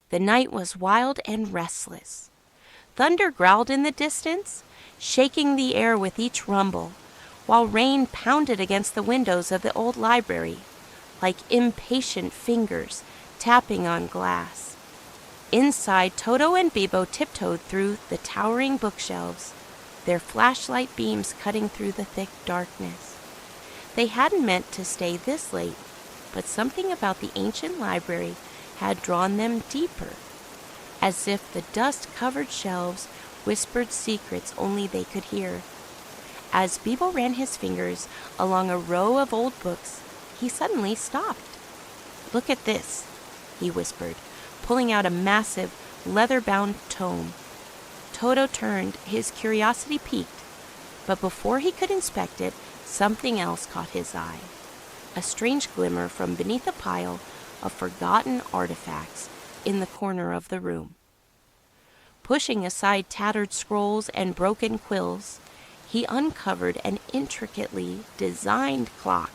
The night was wild and restless. Thunder growled in the distance, shaking the air with each rumble, while rain pounded against the windows of the old library, like impatient fingers tapping on glass. Inside, Toto and Bebo tiptoed through the towering bookshelves, their flashlight beams cutting through the thick darkness. They hadn't meant to stay this late, but something about the ancient library had drawn them deeper, as if the dust-covered shelves whispered secrets only they could hear. As Bebo ran his fingers along a row of old books, he suddenly stopped. "Look at this," he whispered, pulling out a massive, leather-bound tome. Toto turned, his curiosity piqued, but before he could inspect it, something else caught his eye. A strange glimmer from beneath a pile of forgotten artifacts in the corner of the room. Pushing aside tattered scrolls and broken quills, he uncovered an intricately designed clock,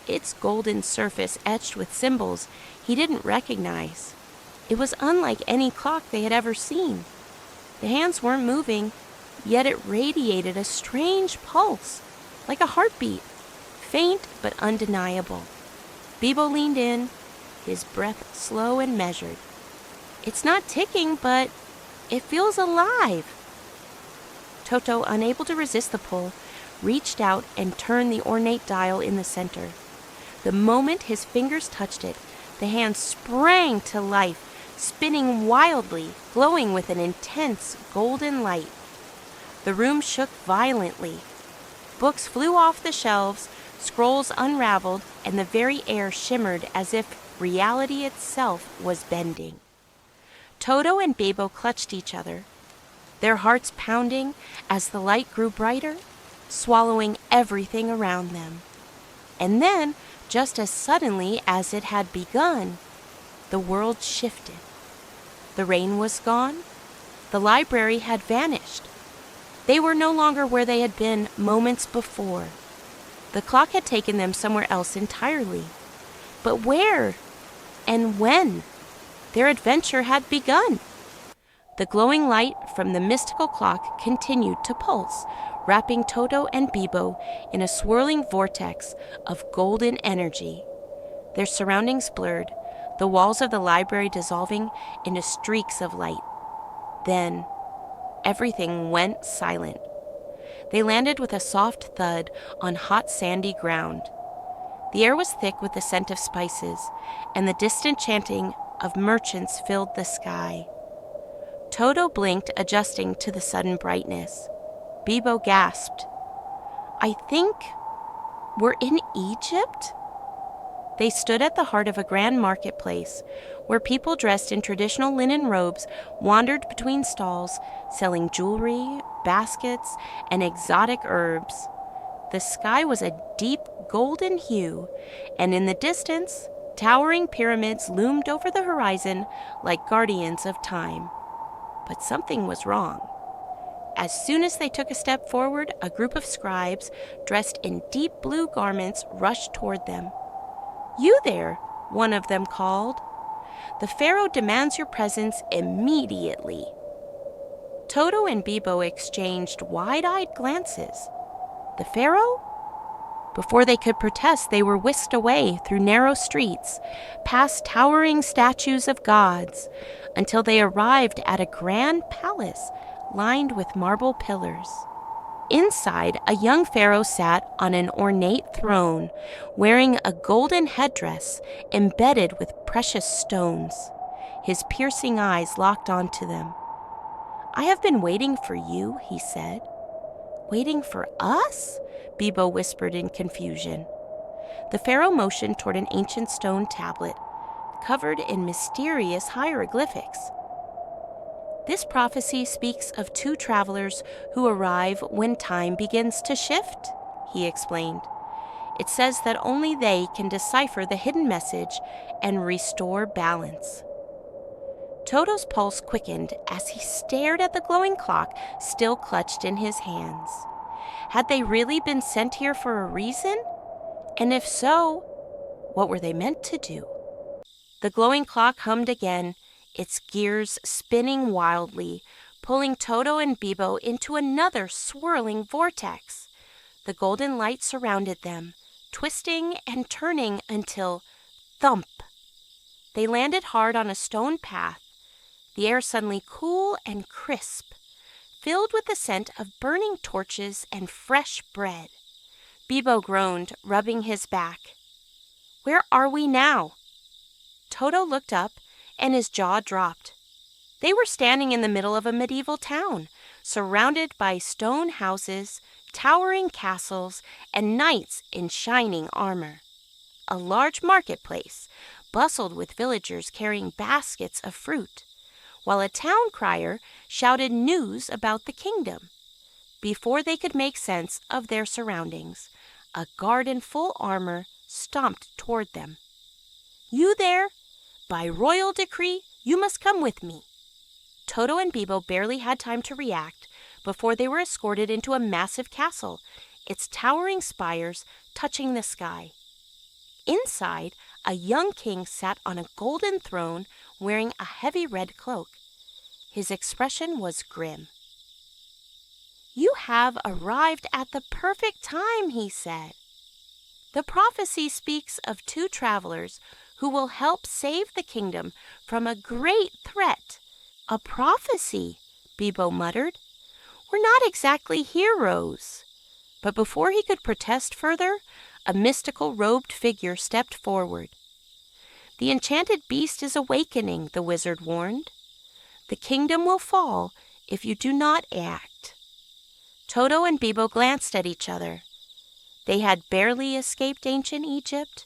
its golden surface etched with symbols he didn't recognize. It was unlike any clock they had ever seen. The hands weren't moving, yet it radiated a strange pulse, like a heartbeat, faint but undeniable. Bebo leaned in, his breath slow and measured. "It's not ticking, but it feels alive." Toto, unable to resist the pull, reached out and turned the ornate dial in the center. The moment his fingers touched it, the hand sprang to life, spinning wildly, glowing with an intense golden light. The room shook violently. Books flew off the shelves, scrolls unraveled, and the very air shimmered as if reality itself was bending. Toto and Bebo clutched each other, their hearts pounding as the light grew brighter, swallowing everything around them. And then, just as suddenly as it had begun, the world shifted. The rain was gone. The library had vanished. They were no longer where they had been moments before. The clock had taken them somewhere else entirely. But where and when? Their adventure had begun. The glowing light from the mystical clock continued to pulse, wrapping Toto and Bebo in a swirling vortex of golden energy. Their surroundings blurred, the walls of the library dissolving into streaks of light. Then, everything went silent. They landed with a soft thud on hot sandy ground. The air was thick with the scent of spices, and the distant chanting of merchants filled the sky. Toto blinked, adjusting to the sudden brightness. Bebo gasped, "I think we're in Egypt?" They stood at the heart of a grand marketplace, where people dressed in traditional linen robes wandered between stalls, selling jewelry, baskets, and exotic herbs. The sky was a deep golden hue, and in the distance, towering pyramids loomed over the horizon like guardians of time. But something was wrong. As soon as they took a step forward, a group of scribes, dressed in deep blue garments, rushed toward them. "You there," one of them called. "The pharaoh demands your presence immediately." Toto and Bebo exchanged wide-eyed glances. The pharaoh? Before they could protest, they were whisked away through narrow streets, past towering statues of gods, until they arrived at a grand palace lined with marble pillars. Inside, a young pharaoh sat on an ornate throne, wearing a golden headdress embedded with precious stones. His piercing eyes locked onto them. "I have been waiting for you," he said. "Waiting for us?" Bebo whispered in confusion. The pharaoh motioned toward an ancient stone tablet, covered in mysterious hieroglyphics. "This prophecy speaks of two travelers who arrive when time begins to shift," he explained. "It says that only they can decipher the hidden message and restore balance." Toto's pulse quickened as he stared at the glowing clock still clutched in his hands. Had they really been sent here for a reason? And if so, what were they meant to do? The glowing clock hummed again, its gears spinning wildly, pulling Toto and Bebo into another swirling vortex. The golden light surrounded them, twisting and turning until thump! They landed hard on a stone path, the air suddenly cool and crisp, filled with the scent of burning torches and fresh bread. Bebo groaned, rubbing his back. "Where are we now?" Toto looked up, and his jaw dropped. They were standing in the middle of a medieval town, surrounded by stone houses, towering castles, and knights in shining armor. A large marketplace bustled with villagers carrying baskets of fruit, while a town crier shouted news about the kingdom. Before they could make sense of their surroundings, a guard in full armor stomped toward them. "You there? By royal decree, you must come with me." Toto and Bebo barely had time to react before they were escorted into a massive castle, its towering spires touching the sky. Inside, a young king sat on a golden throne wearing a heavy red cloak. His expression was grim. "You have arrived at the perfect time," he said. "The prophecy speaks of two travelers who will help save the kingdom from a great threat." "A prophecy," Bebo muttered. "We're not exactly heroes." But before he could protest further, a mystical robed figure stepped forward. "The enchanted beast is awakening," the wizard warned. "The kingdom will fall if you do not act." Toto and Bebo glanced at each other. They had barely escaped ancient Egypt.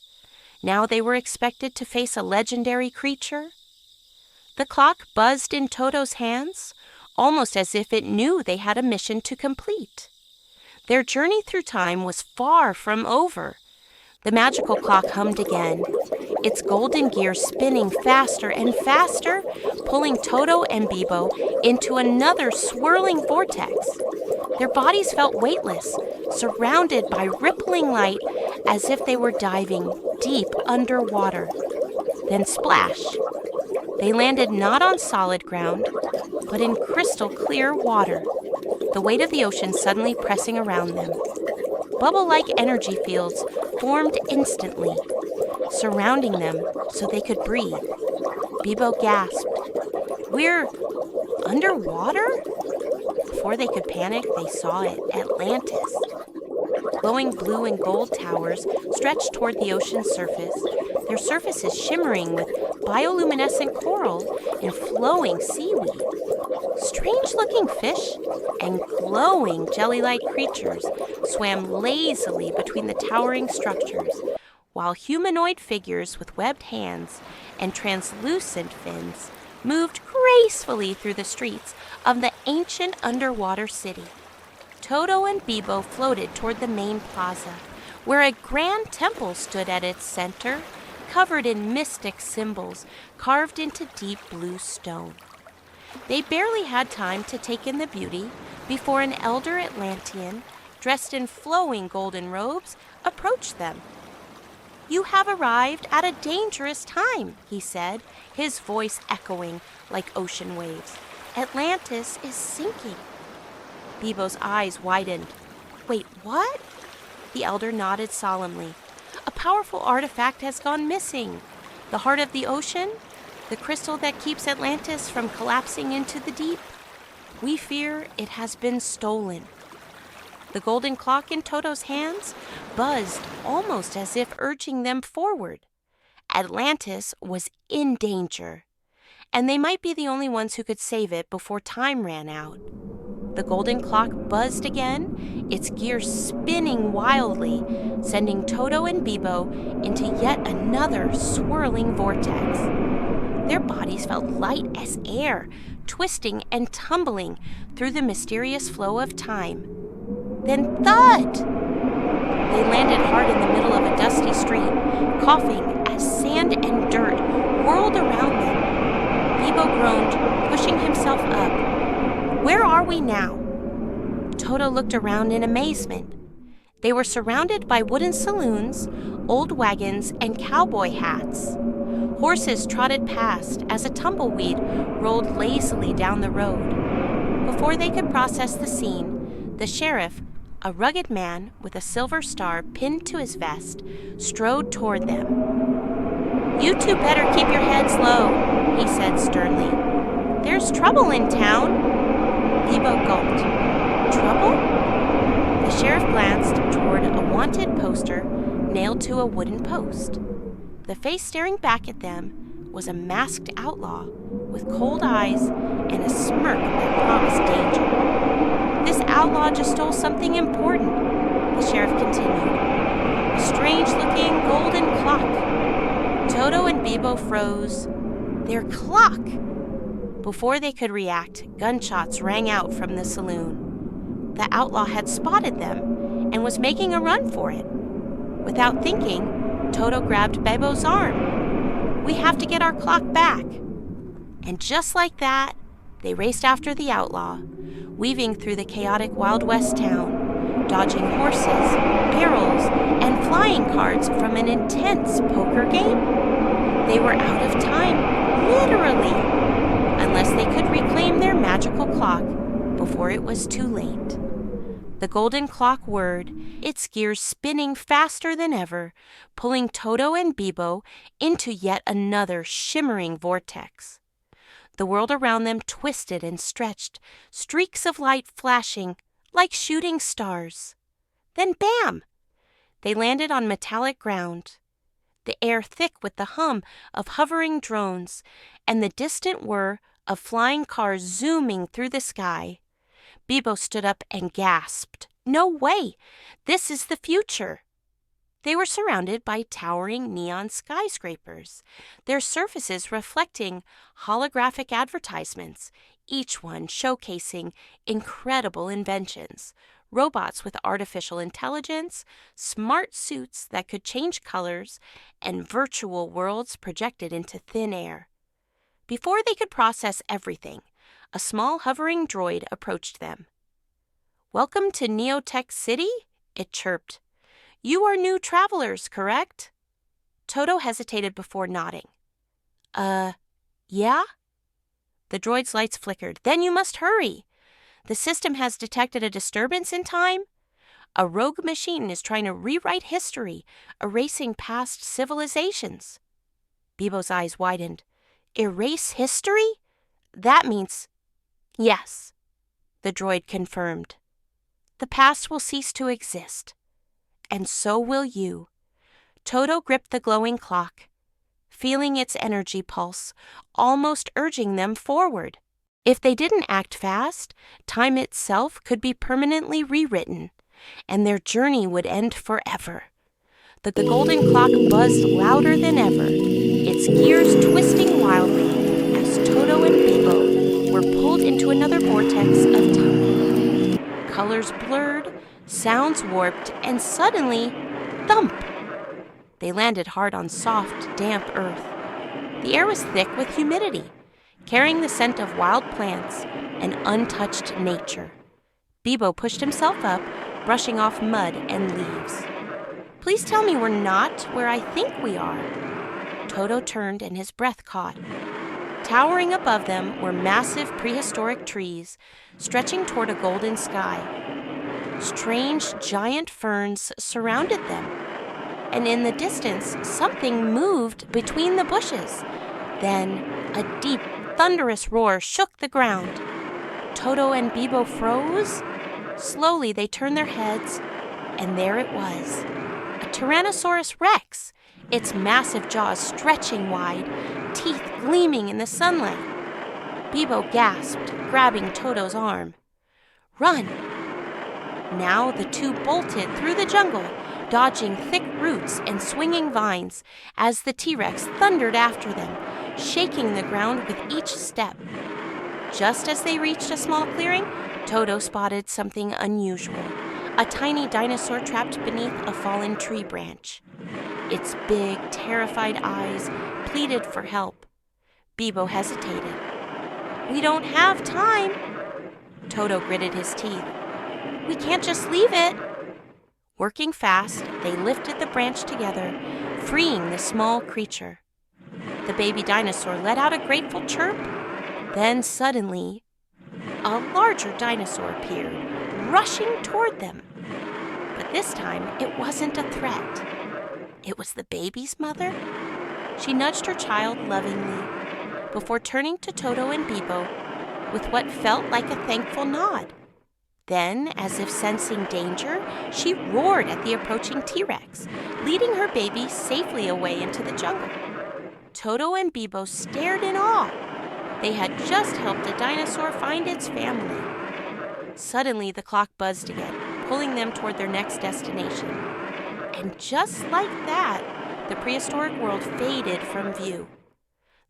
Now they were expected to face a legendary creature. The clock buzzed in Toto's hands, almost as if it knew they had a mission to complete. Their journey through time was far from over. The magical clock hummed again, its golden gears spinning faster and faster, pulling Toto and Bebo into another swirling vortex. Their bodies felt weightless, surrounded by rippling light as if they were diving deep underwater. Then splash! They landed not on solid ground, but in crystal clear water, the weight of the ocean suddenly pressing around them. Bubble-like energy fields formed instantly, surrounding them so they could breathe. Bebo gasped, "We're underwater?" Before they could panic, they saw it, Atlantis. Glowing blue and gold towers stretched toward the ocean's surface, their surfaces shimmering with bioluminescent coral and flowing seaweed. Strange-looking fish and glowing jelly-like creatures swam lazily between the towering structures, while humanoid figures with webbed hands and translucent fins moved gracefully through the streets of the ancient underwater city. Toto and Bebo floated toward the main plaza, where a grand temple stood at its center, covered in mystic symbols carved into deep blue stone. They barely had time to take in the beauty before an elder Atlantean, dressed in flowing golden robes, approached them. "You have arrived at a dangerous time," he said, his voice echoing like ocean waves. "Atlantis is sinking." Bebo's eyes widened. "Wait, what?" The elder nodded solemnly. "A powerful artifact has gone missing. The heart of the ocean, the crystal that keeps Atlantis from collapsing into the deep. We fear it has been stolen." The golden clock in Toto's hands buzzed almost as if urging them forward. Atlantis was in danger, and they might be the only ones who could save it before time ran out. The golden clock buzzed again, its gears spinning wildly, sending Toto and Bebo into yet another swirling vortex. Their bodies felt light as air, twisting and tumbling through the mysterious flow of time. Then thud! They landed hard in the middle of a dusty street, coughing as sand and dirt whirled around them. Bebo groaned, pushing himself up. "Where are we now?" Toto looked around in amazement. They were surrounded by wooden saloons, old wagons, and cowboy hats. Horses trotted past as a tumbleweed rolled lazily down the road. Before they could process the scene, the sheriff, a rugged man with a silver star pinned to his vest, strode toward them. "You two better keep your heads low," he said sternly. "There's trouble in town." Bebo gulped. "Trouble?" The sheriff glanced toward a wanted poster nailed to a wooden post. The face staring back at them was a masked outlaw with cold eyes and a smirk that promised danger. "This outlaw just stole something important," the sheriff continued. "A strange-looking golden clock." Toto and Bebo froze. "Their clock!" Before they could react, gunshots rang out from the saloon. The outlaw had spotted them and was making a run for it. Without thinking, Toto grabbed Bebo's arm. "We have to get our clock back." And just like that, they raced after the outlaw, weaving through the chaotic Wild West town, dodging horses, barrels, and flying cards from an intense poker game. They were out of time, literally, unless they could reclaim their magical clock before it was too late. The golden clock whirred, its gears spinning faster than ever, pulling Toto and Bebo into yet another shimmering vortex. The world around them twisted and stretched, streaks of light flashing like shooting stars. Then bam! They landed on metallic ground, the air thick with the hum of hovering drones and the distant whir of flying cars zooming through the sky. Bebo stood up and gasped. "No way! This is the future!" They were surrounded by towering neon skyscrapers, their surfaces reflecting holographic advertisements, each one showcasing incredible inventions, robots with artificial intelligence, smart suits that could change colors, and virtual worlds projected into thin air. Before they could process everything, a small hovering droid approached them. "Welcome to Neotech City," it chirped. "You are new travelers, correct?" Toto hesitated before nodding. Yeah?" The droid's lights flickered. "Then you must hurry. The system has detected a disturbance in time. A rogue machine is trying to rewrite history, erasing past civilizations." Bebo's eyes widened. "Erase history? That means—" "Yes," the droid confirmed. "The past will cease to exist. And so will you." Toto gripped the glowing clock, feeling its energy pulse, almost urging them forward. If they didn't act fast, time itself could be permanently rewritten, and their journey would end forever. The golden clock buzzed louder than ever, its gears twisting wildly as Toto and Bebo were pulled into another vortex of time. Colors blurred, sounds warped, and suddenly, thump! They landed hard on soft, damp earth. The air was thick with humidity, carrying the scent of wild plants and untouched nature. Bebo pushed himself up, brushing off mud and leaves. "Please tell me we're not where I think we are." Toto turned and his breath caught. Towering above them were massive prehistoric trees, stretching toward a golden sky. Strange giant ferns surrounded them, and in the distance something moved between the bushes. Then a deep, thunderous roar shook the ground. Toto and Bebo froze. Slowly they turned their heads, and there it was, a Tyrannosaurus Rex, its massive jaws stretching wide, teeth gleaming in the sunlight. Bebo gasped, grabbing Toto's arm. "Run!" Now the two bolted through the jungle, dodging thick roots and swinging vines as the T-Rex thundered after them, shaking the ground with each step. Just as they reached a small clearing, Toto spotted something unusual, a tiny dinosaur trapped beneath a fallen tree branch. Its big, terrified eyes pleaded for help. Bebo hesitated. "We don't have time." Toto gritted his teeth. "We can't just leave it." Working fast, they lifted the branch together, freeing the small creature. The baby dinosaur let out a grateful chirp. Then suddenly, a larger dinosaur appeared, rushing toward them. But this time, it wasn't a threat. It was the baby's mother. She nudged her child lovingly before turning to Toto and Bebo with what felt like a thankful nod. Then, as if sensing danger, she roared at the approaching T-Rex, leading her baby safely away into the jungle. Toto and Bebo stared in awe. They had just helped a dinosaur find its family. Suddenly, the clock buzzed again, pulling them toward their next destination. And just like that, the prehistoric world faded from view.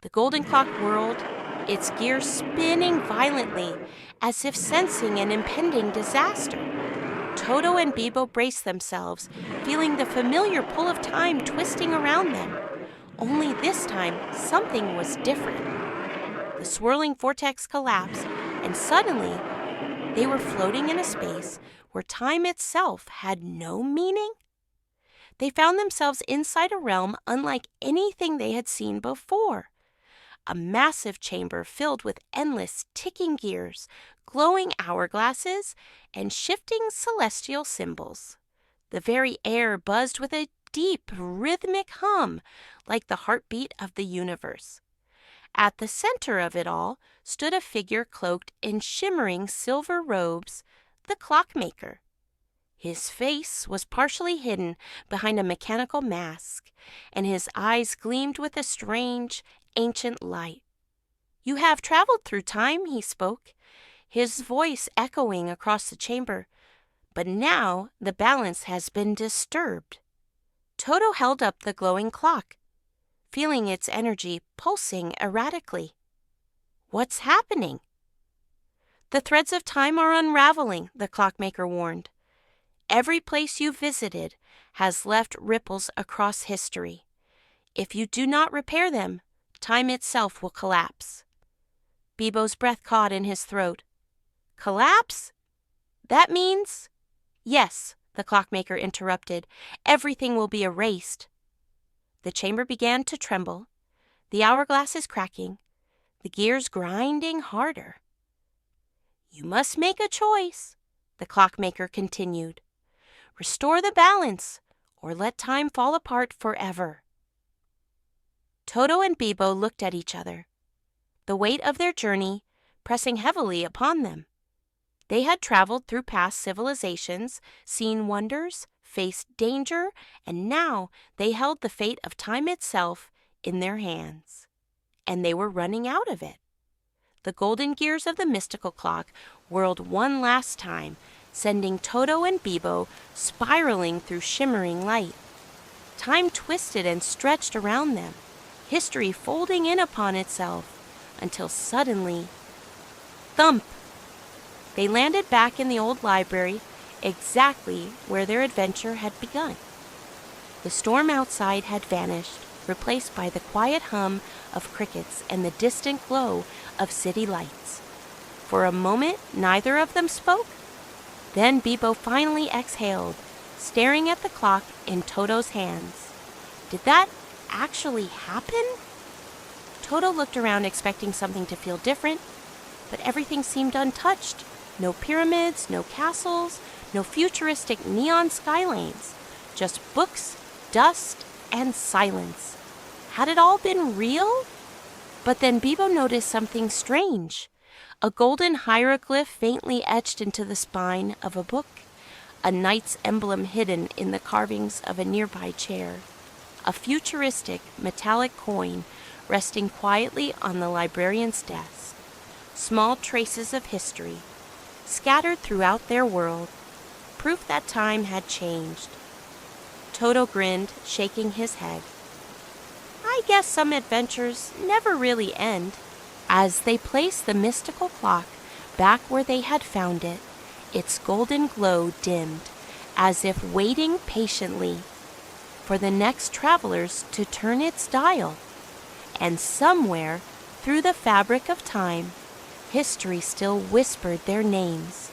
The golden clock whirled, its gears spinning violently, as if sensing an impending disaster. Toto and Bebo braced themselves, feeling the familiar pull of time twisting around them. Only this time, something was different. The swirling vortex collapsed, and suddenly, they were floating in a space where time itself had no meaning. They found themselves inside a realm unlike anything they had seen before. A massive chamber filled with endless ticking gears, glowing hourglasses, and shifting celestial symbols. The very air buzzed with a deep, rhythmic hum, like the heartbeat of the universe. At the center of it all stood a figure cloaked in shimmering silver robes, the clockmaker. His face was partially hidden behind a mechanical mask, and his eyes gleamed with a strange, ancient light. "You have traveled through time," he spoke, his voice echoing across the chamber. "But now the balance has been disturbed." Toto held up the glowing clock, feeling its energy pulsing erratically. "What's happening?" "The threads of time are unraveling," the clockmaker warned. "Every place you visited has left ripples across history. If you do not repair them, time itself will collapse." Bebo's breath caught in his throat. "Collapse? That means—" "Yes," the clockmaker interrupted. "Everything will be erased." The chamber began to tremble, the hourglasses cracking, the gears grinding harder. "You must make a choice," the clockmaker continued. "Restore the balance, or let time fall apart forever." Toto and Bebo looked at each other, the weight of their journey pressing heavily upon them. They had traveled through past civilizations, seen wonders, faced danger, and now they held the fate of time itself in their hands. And they were running out of it. The golden gears of the mystical clock whirled one last time, sending Toto and Bebo spiraling through shimmering light. Time twisted and stretched around them, history folding in upon itself, until suddenly, thump! They landed back in the old library, exactly where their adventure had begun. The storm outside had vanished, replaced by the quiet hum of crickets and the distant glow of city lights. For a moment, neither of them spoke. Then Bebo finally exhaled, staring at the clock in Toto's hands. Did that actually happen? Toto looked around expecting something to feel different, but everything seemed untouched. No pyramids, no castles, no futuristic neon skylanes. Just books, dust, and silence. Had it all been real? But then Bebo noticed something strange. A golden hieroglyph faintly etched into the spine of a book. A knight's emblem hidden in the carvings of a nearby chair. A futuristic metallic coin resting quietly on the librarian's desk. Small traces of history scattered throughout their world, proof that time had changed. Toto grinned, shaking his head. "I guess some adventures never really end." As they placed the mystical clock back where they had found it, its golden glow dimmed, as if waiting patiently for the next travelers to turn its dial. And somewhere through the fabric of time, history still whispered their names,